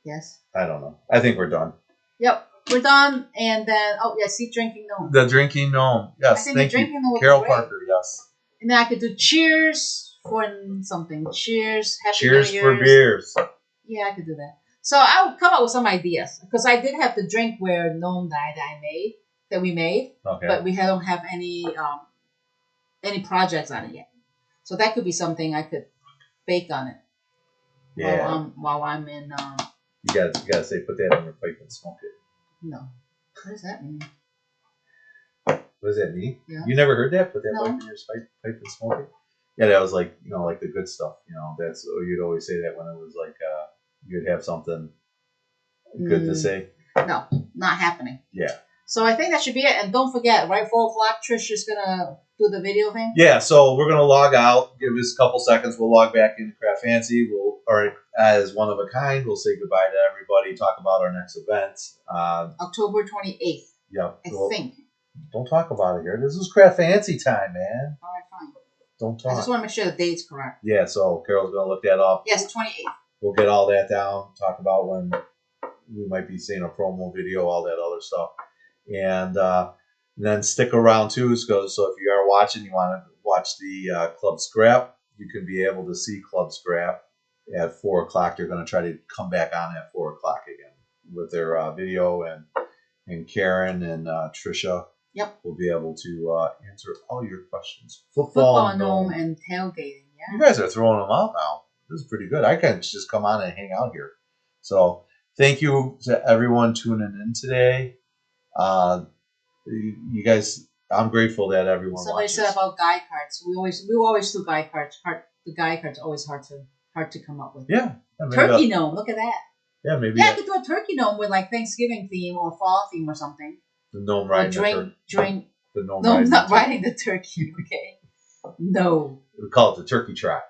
Yes. I don't know. I think we're done. Yep. We're done, and then see drinking gnome. The drinking gnome, yes. Thank you, Carol Parker. Yes. And then I could do cheers for something. Cheers. Happy cheers New Year's. For beers. Yeah, I could do that. So I'll come up with some ideas because I did have the drinkware gnome that we made, okay. But we don't have any projects on it yet. So that could be something I could bake on it. Yeah. While I'm in. You gotta say put that on your pipe and smoke it. No. What does that mean? What does that mean? Yeah. You never heard that? Put that No. pipe in your pipe and smoke it? Yeah, that was like, like the good stuff. That's, you'd always say that when it was like, you'd have something good to say. No, not happening. Yeah. So I think that should be it. And don't forget, right, 4 o'clock, Trish is going to do the video thing? Yeah, so we're going to log out. Give us a couple seconds. We'll log back into CraftFancy. Or as one of a kind, we'll say goodbye to everybody, talk about our next event. October 28th. Yeah. I think. Don't talk about it here. This is CraftFancy time, man. All right, fine. Don't talk. I just want to make sure the date's correct. Yeah, so Carol's going to look that up. Yes, 28th. We'll get all that down, talk about when we might be seeing a promo video, all that other stuff. And then stick around too. So if you are watching, you want to watch the Club Scrap, you can be able to see Club Scrap at 4 o'clock. They're going to try to come back on at 4 o'clock again with their video, and Karen and Trisha. Yep. Will be able to answer all your questions. Football gnome and tailgating. Yeah. You guys are throwing them out now. This is pretty good. I can just come on and hang out here. So thank you to everyone tuning in today. You guys, I'm grateful that everyone. Somebody watches. said about guy cards. We always do guy cards. The guy cards always hard to come up with. Yeah. Turkey gnome. Look at that. Yeah, maybe. Yeah, I could do a turkey gnome with like Thanksgiving theme or fall theme or something. The gnome riding the turkey. The gnome no, riding not riding the turkey. Okay. No. We call it the turkey trot.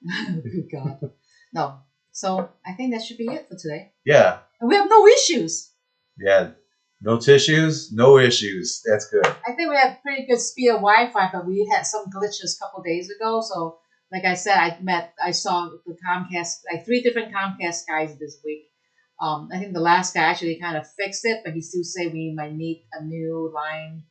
Good God. No. So I think that should be it for today. Yeah. And we have no issues. Yeah. No tissues, no issues. That's good. I think we had pretty good speed of Wi-Fi, but we had some glitches a couple days ago. So, like I said, I saw the Comcast, like 3 different Comcast guys this week. I think the last guy actually kind of fixed it, but he still said we might need a new line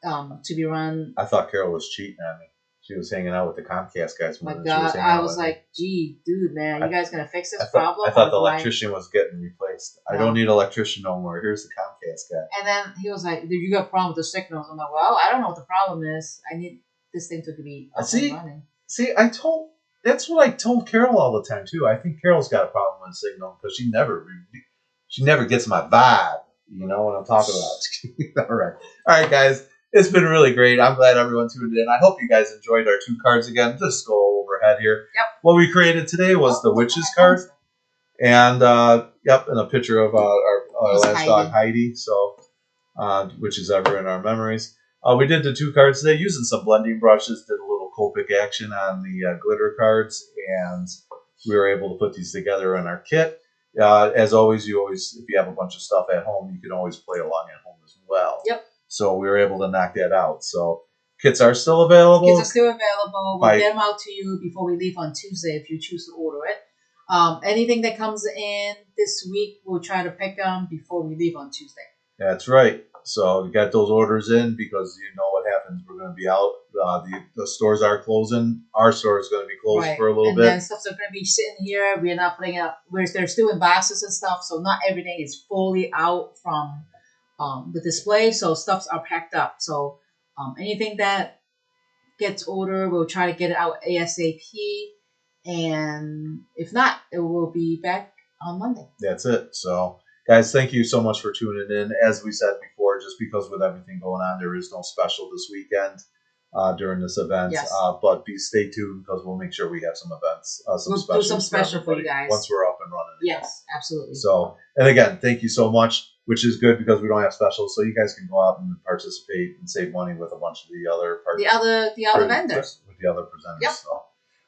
to be run. I thought Carol was cheating on me. She was hanging out with the Comcast guys. My God, I was like, gee, dude, man, you guys going to fix this problem? I thought the electrician was getting replaced. I don't need an electrician no more. Here's the Comcast guy. And then he was like, you got a problem with the signals? I'm like, well, I don't know what the problem is. I need this thing to be up and running. See, that's what I told Carol all the time, too. I think Carol's got a problem with the signal because she never gets my vibe. You know what I'm talking about. All right, guys. It's been really great. I'm glad everyone tuned in. I hope you guys enjoyed our 2 cards again. Just go overhead here. Yep. What we created today was the Witches card. And, and a picture of our last dog, Heidi. So, which is ever in our memories. We did the 2 cards today using some blending brushes. Did a little Copic action on the glitter cards. And we were able to put these together in our kit. As always, if you have a bunch of stuff at home, you can always play along at home as well. Yep. So we were able to knock that out. So kits are still available. Kits are still available. We'll get them out to you before we leave on Tuesday if you choose to order it. Anything that comes in this week, we'll try to pick them before we leave on Tuesday. That's right. So we got those orders in because you know what happens. We're going to be out. The stores are closing. Our store is going to be closed for a little bit. And then stuff's going to be sitting here. We're not putting it up. They're still in boxes and stuff. So not everything is fully out from the display, so stuffs are packed up. So anything that gets ordered, we'll try to get it out ASAP. And if not, it will be back on Monday. That's it. So, guys, thank you so much for tuning in. As we said before, just because with everything going on, there is no special this weekend during this event. Yes. But stay tuned because we'll make sure we have some events, some We'll specials do some special for you guys once we're up and running. Yes, absolutely. So, and again, thank you so much, which is good because we don't have specials, so you guys can go out and participate and save money with a bunch of the other vendors, with the other presenters. Yep. So,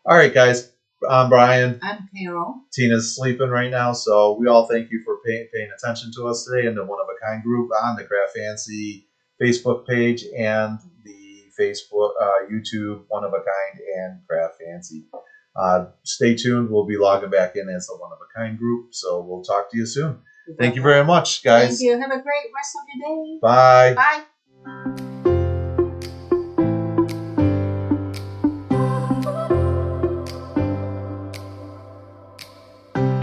all right, guys. I'm Brian. I'm Carol. Tina's sleeping right now, so we all thank you for paying attention to us today in the One of a Kind group on the CraftFancy Facebook page and the Facebook, YouTube One of a Kind and CraftFancy. Stay tuned. We'll be logging back in as the One of a Kind group, so we'll talk to you soon. Thank you very much, guys. Thank you. Have a great rest of your day. Bye. Bye.